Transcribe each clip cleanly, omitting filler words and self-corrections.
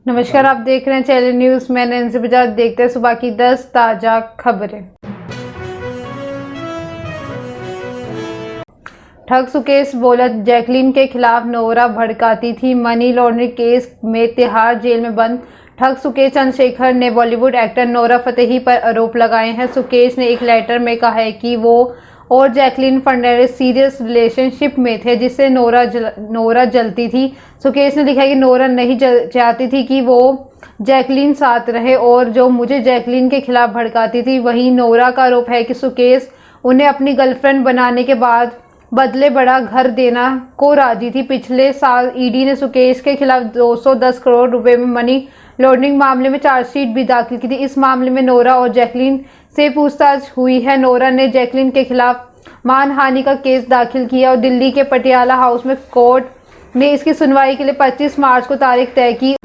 नमस्कार, आप देख रहे हैं चैनल न्यूज। मैं नैन्सी बजाज। देखते हैं सुबह की 10 ताजा खबरें। ठग सुकेश बोला, जैकलीन के खिलाफ नोरा भड़काती थी। मनी लॉन्ड्रिंग केस में तिहाड़ जेल में बंद ठग सुकेश चंद्रशेखर ने बॉलीवुड एक्टर नोरा फतेही पर आरोप लगाए हैं। सुकेश ने एक लेटर में कहा है कि वो और जैकलीन फर्नांडिस सीरियस रिलेशनशिप में थे, जिससे नोरा जलती थी। सुकेश ने लिखा कि नोरा नहीं चाहती थी कि वो जैकलीन साथ रहे और जो मुझे जैकलीन के खिलाफ भड़काती थी। वहीं नोरा का आरोप है कि सुकेश उन्हें अपनी गर्लफ्रेंड बनाने के बाद बदले बड़ा घर देना को राजी थी। पिछले साल ईडी ने सुकेश के खिलाफ 210 करोड़ रुपए में मनी लॉन्ड्रिंग मामले में चार्जशीट भी दाखिल की थी। इस मामले में नोरा और जैकलीन से पूछताछ हुई है। नोरा ने जैकलीन के खिलाफ मानहानि का केस दाखिल किया और दिल्ली के पटियाला हाउस में कोर्ट ने इसकी सुनवाई के लिए 25 मार्च को तारीख तय की।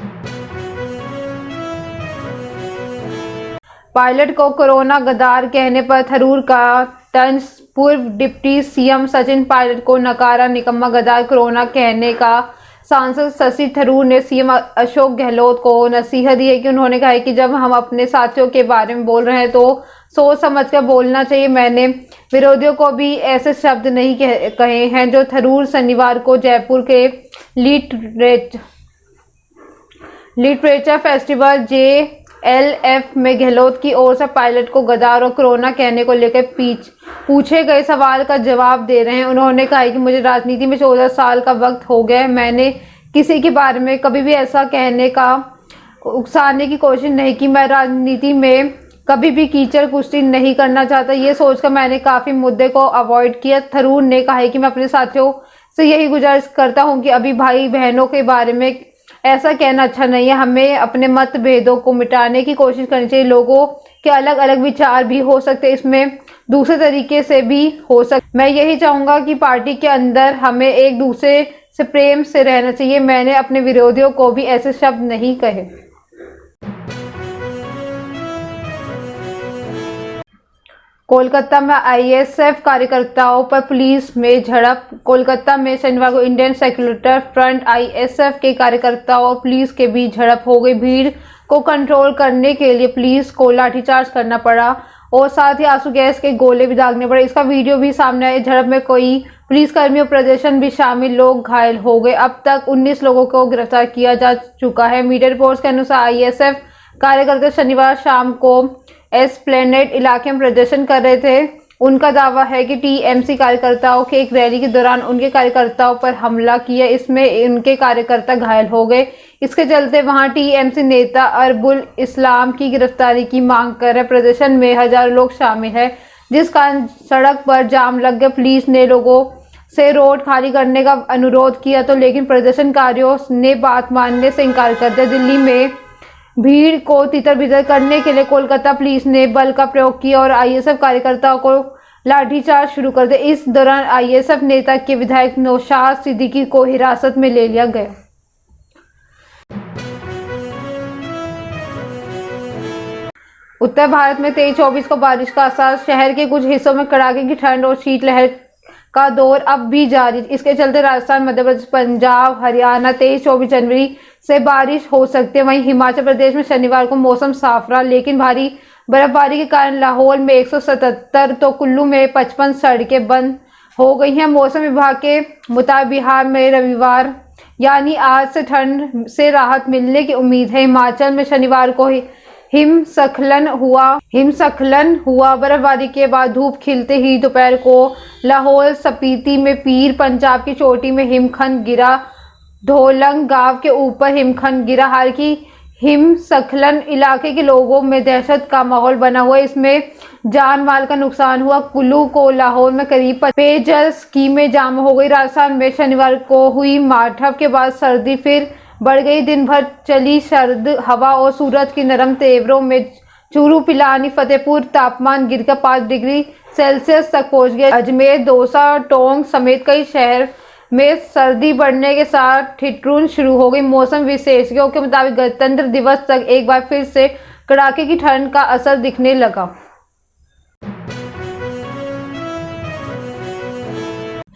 पायलट को कोरोना गद्दार कहने पर थरूर का तंज। पूर्व डिप्टी सीएम सचिन पायलट को नकारा निकम्मा गद्दार कोरोना कहने का सांसद शशि थरूर ने सीएम अशोक गहलोत को नसीहत दी है कि उन्होंने कहा है कि जब हम अपने साथियों के बारे में बोल रहे हैं तो सोच समझकर बोलना चाहिए। मैंने विरोधियों को भी ऐसे शब्द नहीं कहे हैं जो थरूर शनिवार को जयपुर के लिटरेचर फेस्टिवल JLF में गहलोत की ओर से पायलट को गद्दार और कोरोना कहने को लेकर पूछे गए सवाल का जवाब दे रहे हैं। उन्होंने कहा कि मुझे राजनीति में 14 साल का वक्त हो गया है। मैंने किसी के बारे में कभी भी ऐसा कहने का उकसाने की कोशिश नहीं की। मैं राजनीति में कभी भी कीचड़ कुश्ती नहीं करना चाहता। ये सोचकर मैंने काफी मुद्दे को अवॉइड किया। थरूर ने कहा है कि मैं अपने साथियों से यही गुजारिश करता हूं कि अभी भाई बहनों के बारे में ऐसा कहना अच्छा नहीं है। हमें अपने मतभेदों को मिटाने की कोशिश करनी चाहिए। लोगों के अलग अलग विचार भी हो सकते, इसमें दूसरे तरीके से भी हो सकते। मैं यही चाहूंगा कि पार्टी के अंदर हमें एक दूसरे से प्रेम से रहना चाहिए। मैंने अपने विरोधियों को भी ऐसे शब्द नहीं कहे। कोलकाता में ISF कार्यकर्ताओं पर पुलिस में झड़प। कोलकाता में शनिवार को इंडियन सेक्युलर फ्रंट ISF के कार्यकर्ताओं और पुलिस के बीच झड़प हो गई। भीड़ को कंट्रोल करने के लिए पुलिस को लाठीचार्ज करना पड़ा और साथ ही आंसू गैस के गोले भी दागने पड़े। इसका वीडियो भी सामने आया। झड़प में कई पुलिसकर्मी और प्रदर्शन भी शामिल लोग घायल हो गए। अब तक 19 लोगों को गिरफ्तार किया जा चुका है। मीडिया रिपोर्ट्स के अनुसार ISF कार्यकर्ता शनिवार शाम को एस्प्लेनेड इलाके में प्रदर्शन कर रहे थे। उनका दावा है कि TMC कार्यकर्ताओं के एक रैली के दौरान उनके कार्यकर्ताओं पर हमला किया। इसमें उनके कार्यकर्ता घायल हो गए। इसके चलते वहां TMC नेता अरबुल इस्लाम की गिरफ्तारी की मांग कर रहे। प्रदर्शन में हजारों लोग शामिल हैं, जिस कारण सड़क पर जाम लग गया। पुलिस ने लोगों से रोड खाली करने का अनुरोध किया तो लेकिन प्रदर्शनकारियों ने बात मानने से इनकार कर दिया। दिल्ली में भीड़ को तितर-बितर करने के लिए कोलकाता पुलिस ने बल का प्रयोग किया और ISF कार्यकर्ताओं को लाठीचार्ज शुरू कर दिया। इस दौरान ISF नेता के विधायक नौशाद सिद्दीकी को हिरासत में ले लिया गया। उत्तर भारत में 23-24 को बारिश का असर। शहर के कुछ हिस्सों में कड़ाके की ठंड और शीतलहर का दौर अब भी जारी। इसके चलते राजस्थान, मध्य प्रदेश, पंजाब, हरियाणा 23-24 जनवरी से बारिश हो सकती है। वहीं हिमाचल प्रदेश में शनिवार को मौसम साफ रहा, लेकिन भारी बर्फबारी के कारण लाहौल में 177 तो कुल्लू में 55 सड़कें बंद हो गई हैं। मौसम विभाग के मुताबिक बिहार में रविवार यानी आज से ठंड से राहत मिलने की उम्मीद है। हिमाचल में शनिवार को हिमस्खलन हुआ। बर्फबारी के बाद धूप खिलते ही दोपहर को लाहौल स्पीति में पीर पंजाब की चोटी में हिमखंड गिरा। ढोलंग गांव के ऊपर हिमखंड गिरा। हालांकि हिमस्खलन इलाके के लोगों में दहशत का माहौल बना हुआ। इसमें जान माल का नुकसान हुआ। कुल्लू को लाहौर में करीब पेयजल स्कीमें जाम हो गई। राजस्थान में शनिवार को हुई माठप के बाद सर्दी फिर बढ़ गई। दिन भर चली सर्द हवा और सूरज की नरम तेवरों में चूरू, पिलानी, फतेहपुर तापमान गिरकर 5 डिग्री सेल्सियस तक पहुंच गया। अजमेर, दौसा, टोंक समेत कई शहर में सर्दी बढ़ने के साथ ठिठुरन शुरू हो गई। मौसम विशेषज्ञों के मुताबिक गणतंत्र दिवस तक एक बार फिर से कड़ाके की ठंड का असर दिखने लगा।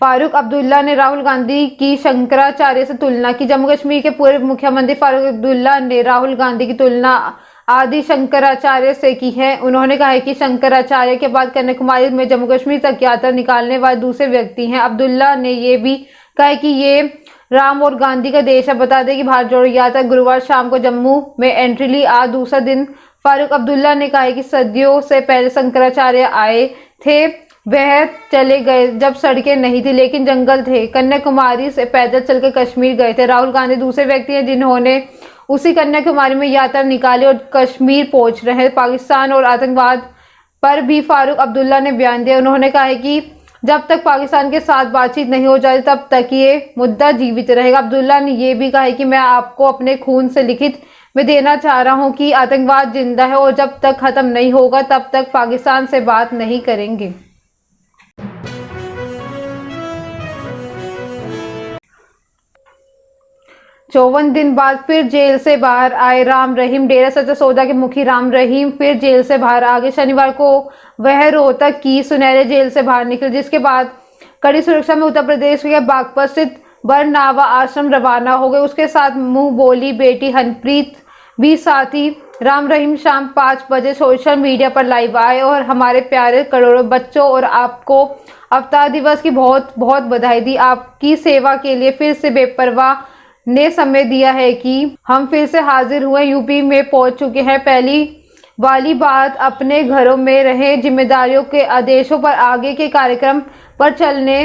फारूक अब्दुल्ला ने राहुल गांधी की शंकराचार्य से तुलना की। जम्मू कश्मीर के पूर्व मुख्यमंत्री फारूक अब्दुल्ला ने राहुल गांधी की तुलना आदि शंकराचार्य से की है। उन्होंने कहा है कि शंकराचार्य के बाद कन्याकुमारी में जम्मू कश्मीर तक यात्रा निकालने वाले दूसरे व्यक्ति हैं। अब्दुल्ला ने ये भी कहा है कि ये राम और गांधी का देश है। बता दें कि भारत जोड़ो यात्रा गुरुवार शाम को जम्मू में एंट्री ली। आज दूसरा दिन फारूक अब्दुल्ला ने कहा है कि सदियों से पहले शंकराचार्य आए थे, वह चले गए जब सड़कें नहीं थी लेकिन जंगल थे। कन्याकुमारी से पैदल चलकर कश्मीर गए थे। राहुल गांधी दूसरे व्यक्ति हैं जिन्होंने उसी कन्याकुमारी में यात्रा निकाली और कश्मीर पहुंच रहे हैं। पाकिस्तान और आतंकवाद पर भी फारूक अब्दुल्ला ने बयान दिया। उन्होंने कहा है कि जब तक पाकिस्तान के साथ बातचीत नहीं हो जाती तब तक ये मुद्दा जीवित रहेगा। अब्दुल्ला ने यह भी कहा है कि मैं आपको अपने खून से लिखित में देना चाह रहा हूं कि आतंकवाद जिंदा है और जब तक खत्म नहीं होगा तब तक पाकिस्तान से बात नहीं करेंगे। चौवन दिन बाद फिर जेल से बाहर आए राम रहीम। डेरा सच्चा सौदा के मुखी राम रहीम फिर जेल से बाहर आ गए। शनिवार को वह रोहतक की सुनहरे जेल से बाहर निकले, जिसके बाद कड़ी सुरक्षा में उत्तर प्रदेश के बागपत स्थित बरनावा आश्रम रवाना हो गए। उसके साथ मुंह बोली बेटी हनप्रीत भी साथी। राम रहीम शाम 5 बजे सोशल मीडिया पर लाइव आए और हमारे प्यारे करोड़ों बच्चों और आपको अवतार दिवस की बहुत बहुत बधाई दी। आपकी सेवा के लिए फिर से बेपरवाह ने समय दिया है कि हम फिर से हाजिर हुए, यूपी में पहुंच चुके हैं। पहली वाली बात अपने घरों में रहे, जिम्मेदारियों के आदेशों पर आगे के कार्यक्रम पर चलने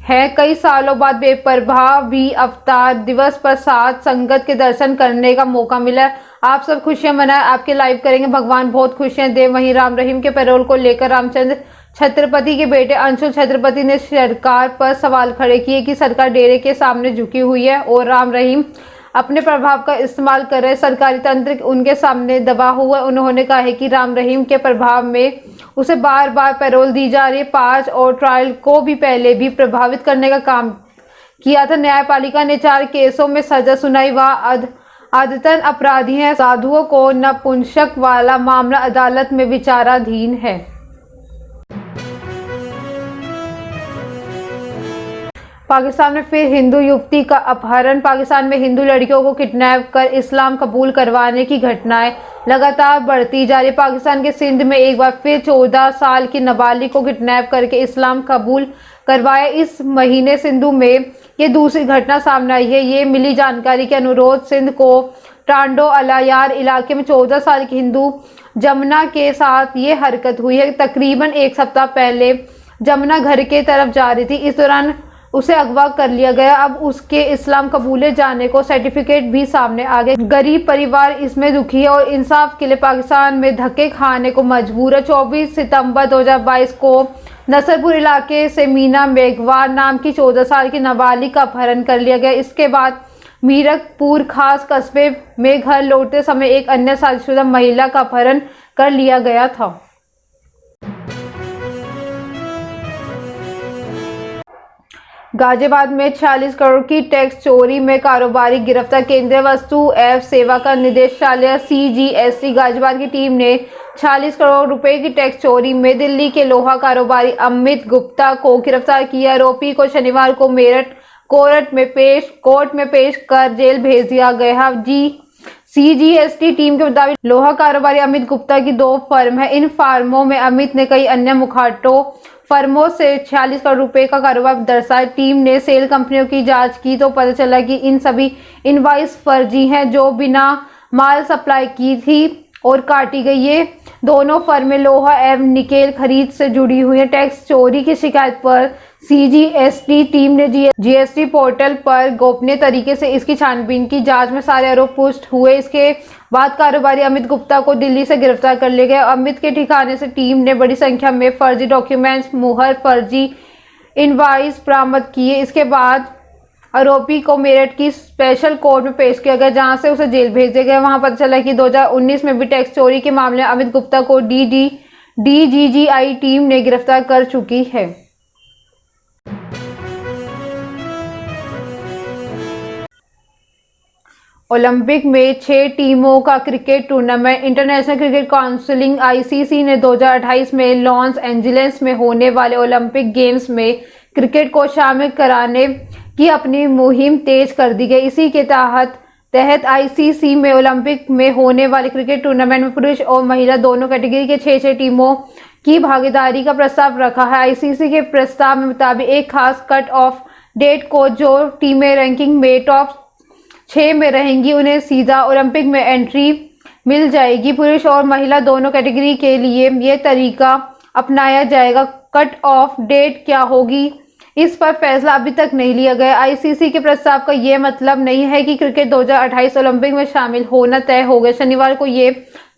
हैं। कई सालों बाद बेपरवाह भी अवतार दिवस पर साथ संगत के दर्शन करने का मौका मिला। आप सब खुशियां मनाएं, आपके लाइव करेंगे, भगवान बहुत खुशियां दे। वहीं राम रहीम के पैरोल को लेकर रामचंद्र छत्रपति के बेटे अंशुल छत्रपति ने सरकार पर सवाल खड़े किए कि सरकार डेरे के सामने झुकी हुई है और राम रहीम अपने प्रभाव का इस्तेमाल कर रहे, सरकारी तंत्र उनके सामने दबा हुआ। उन्होंने कहा है कि राम रहीम के प्रभाव में उसे बार बार पैरोल दी जा रही है। 5 और ट्रायल को भी पहले भी प्रभावित करने का काम किया था। न्यायपालिका ने 4 केसों में सजा सुनाई। वह आदतन अपराधी हैं। साधुओं को नपुंसक वाला मामला अदालत में विचाराधीन है। पाकिस्तान में फिर हिंदू युवती का अपहरण। पाकिस्तान में हिंदू लड़कियों को किडनैप कर इस्लाम कबूल करवाने की घटनाएं लगातार बढ़ती जा रही है। पाकिस्तान के सिंध में एक बार फिर 14 साल की नाबालिग को किडनैप करके इस्लाम कबूल करवाया। इस महीने सिंधु में ये दूसरी घटना सामने आई है। ये मिली जानकारी के अनुरोध सिंध को टांडो अलायार इलाके में 14 साल की हिंदू जमुना के साथ ये हरकत हुई है। तकरीबन 1 सप्ताह पहले जमुना घर के तरफ जा रही थी, इस दौरान उसे अगवा कर लिया गया। अब उसके इस्लाम कबूले जाने को सर्टिफिकेट भी सामने आ गए। गरीब परिवार इसमें दुखी है और इंसाफ के लिए पाकिस्तान में धक्के खाने को मजबूर है। 24 सितंबर 2022 को नसरपुर इलाके से मीना मेघवार नाम की 14 साल की नाबालिग का अपहरण कर लिया गया। इसके बाद मीरकपुर खास कस्बे में घर लौटते समय एक अन्य शादीशुदा महिला का अपहरण कर लिया गया था। गाजियाबाद में 46 करोड़ की टैक्स चोरी में कारोबारी गिरफ्तार। केंद्रीय वस्तु एवं सेवा कर निदेशालय CGST गाजियाबाद की टीम ने 46 करोड़ रुपए की टैक्स चोरी में दिल्ली के लोहा कारोबारी अमित गुप्ता को गिरफ्तार किया। आरोपी को शनिवार को मेरठ कोर्ट में पेश कर जेल भेज दिया गया। CGST टीम के मुताबिक लोहा कारोबारी अमित गुप्ता की 2 फर्म है। इन फर्मों में अमित ने कई अन्य मुखाटों फर्मों से 46 करोड़ रुपए का कारोबार दर्शाया। टीम ने सेल कंपनियों की जांच की तो पता चला कि इन सभी इनवॉइस फर्जी हैं, जो बिना माल सप्लाई की थी और काटी गई। ये दोनों फर्में लोहा एवं निकेल खरीद से जुड़ी हुई हैं। टैक्स चोरी की शिकायत पर CGST टीम ने GST पोर्टल पर गोपनीय तरीके से इसकी छानबीन की। जांच में सारे आरोप पुष्ट हुए। इसके बाद कारोबारी अमित गुप्ता को दिल्ली से गिरफ्तार कर लिया गया। अमित के ठिकाने से टीम ने बड़ी संख्या में फर्जी डॉक्यूमेंट्स, मुहर, फर्जी इनवॉइस बरामद किए। इसके बाद आरोपी को मेरठ की स्पेशल कोर्ट में पेश किया गया, जहां से उसे जेल भेज दिया गया। वहां पता चला कि 2019 में भी टैक्स चोरी के मामले में अमित गुप्ता को DGGI टीम ने गिरफ्तार कर चुकी है। ओलंपिक में 6 टीमों का cricket tournament. International cricket council ICC ने 2028 में लॉस एंजलिस में होने वाले ओलंपिक गेम्स में क्रिकेट को शामिल कराने की अपनी मुहिम तेज कर दी गई। इसी के तहत आईसीसी में ओलंपिक में होने वाले क्रिकेट टूर्नामेंट में पुरुष और महिला दोनों कैटेगरी के 6 टीमों की भागीदारी का प्रस्ताव रखा है। आईसीसी के प्रस्ताव में मुताबिक एक खास कट ऑफ डेट को जो टीमें रैंकिंग में टॉप 6 में रहेंगी उन्हें सीधा ओलंपिक में एंट्री मिल जाएगी। पुरुष और महिला दोनों कैटेगरी के लिए यह तरीका अपनाया जाएगा। कट ऑफ डेट क्या होगी, इस पर फैसला अभी तक नहीं लिया गया। आईसीसी के प्रस्ताव का यह मतलब नहीं है कि क्रिकेट 2028 ओलंपिक में शामिल होना तय हो गया। शनिवार को ये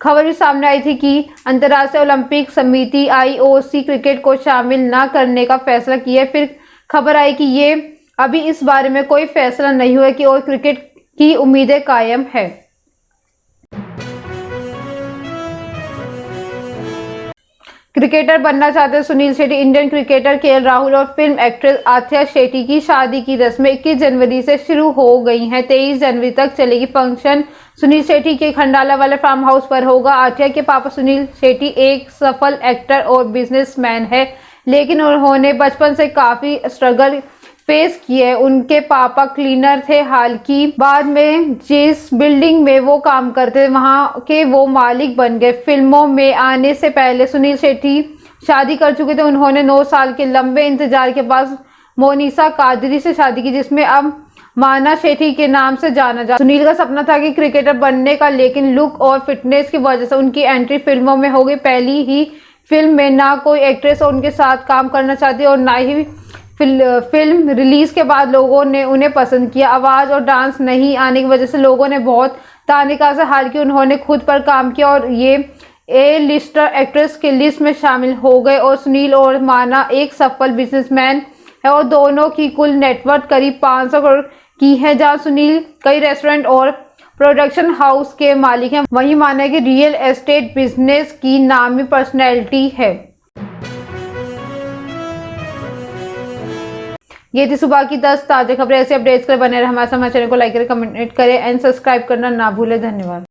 खबर भी सामने आई थी कि अंतर्राष्ट्रीय ओलंपिक समिति आईओसी क्रिकेट को शामिल न करने का फैसला किया। फिर खबर आई कि ये अभी इस बारे में कोई फैसला नहीं हुआ कि और क्रिकेट की उम्मीदें कायम है। क्रिकेटर बनना चाहते Sunil Shetty. Indian cricketer KL Rahul और फिल्म एक्ट्रेस आथिया शेट्टी की शादी की रस्में 21 जनवरी से शुरू हो गई हैं। 23 जनवरी तक चलेगी। फंक्शन सुनील शेट्टी के खंडाला वाले फार्म हाउस पर होगा। आथिया के पापा सुनील शेट्टी एक सफल एक्टर और बिजनेसमैन है, लेकिन उन्होंने बचपन से काफी स्ट्रगल फेस किए। उनके पापा क्लीनर थे, हालांकि बाद में जिस बिल्डिंग में वो काम करते वहां के वो मालिक बन गए। फिल्मों में आने से पहले सुनील शेट्टी शादी कर चुके थे। उन्होंने 9 साल के लंबे इंतजार के बाद मोनिसा कादरी से शादी की, जिसमें अब माना शेट्टी के नाम से जाना जाता। सुनील का सपना था कि क्रिकेटर बनने का, लेकिन लुक और फिटनेस की वजह से उनकी एंट्री फिल्मों में हो गई। पहली ही फिल्म में ना कोई एक्ट्रेस उनके साथ काम करना चाहती और ना ही फिल्म रिलीज के बाद लोगों ने उन्हें पसंद किया। आवाज और डांस नहीं आने की वजह से लोगों ने बहुत ताने कहा। हालांकि उन्होंने खुद पर काम किया और ये ए लिस्टर एक्ट्रेस के लिस्ट में शामिल हो गए। और सुनील और माना एक सफल बिजनेसमैन है और दोनों की कुल नेटवर्थ करीब 500 करोड़ की है। जहां सुनील कई रेस्टोरेंट और प्रोडक्शन हाउस के मालिक हैं, वहीं माना कि रियल एस्टेट बिजनेस की नामी पर्सनैलिटी है। ये थी सुबह की 10 ताजा खबरें। ऐसे अपडेट्स के लिए बने रहे हमारे चैनल को लाइक करें, कमेंट करें एंड सब्सक्राइब करना ना भूलें। धन्यवाद।